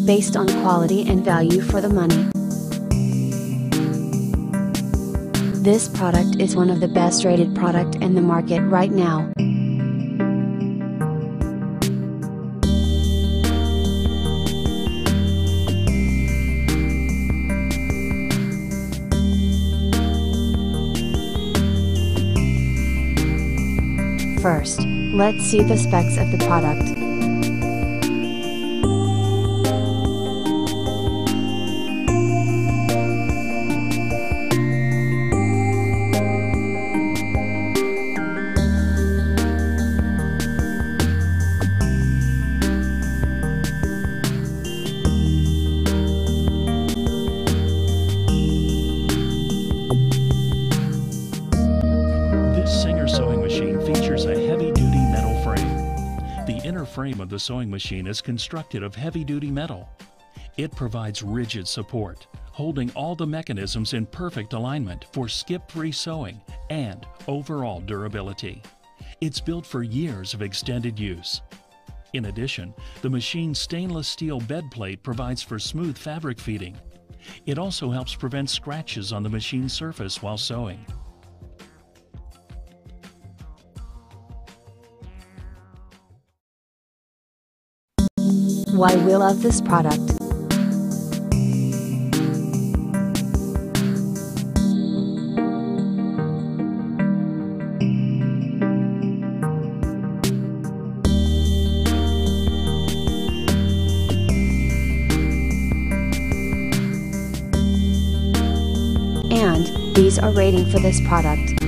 based on quality and value for the money. This product is one of the best rated product in the market right now. First, let's see the specs of the product. Sewing machine features a heavy-duty metal frame. The inner frame of the sewing machine is constructed of heavy-duty metal. It provides rigid support, holding all the mechanisms in perfect alignment for skip-free sewing and overall durability. It's built for years of extended use. In addition, the machine's stainless steel bed plate provides for smooth fabric feeding. It also helps prevent scratches on the machine surface while sewing. Why we love this product. And these are rating for this product.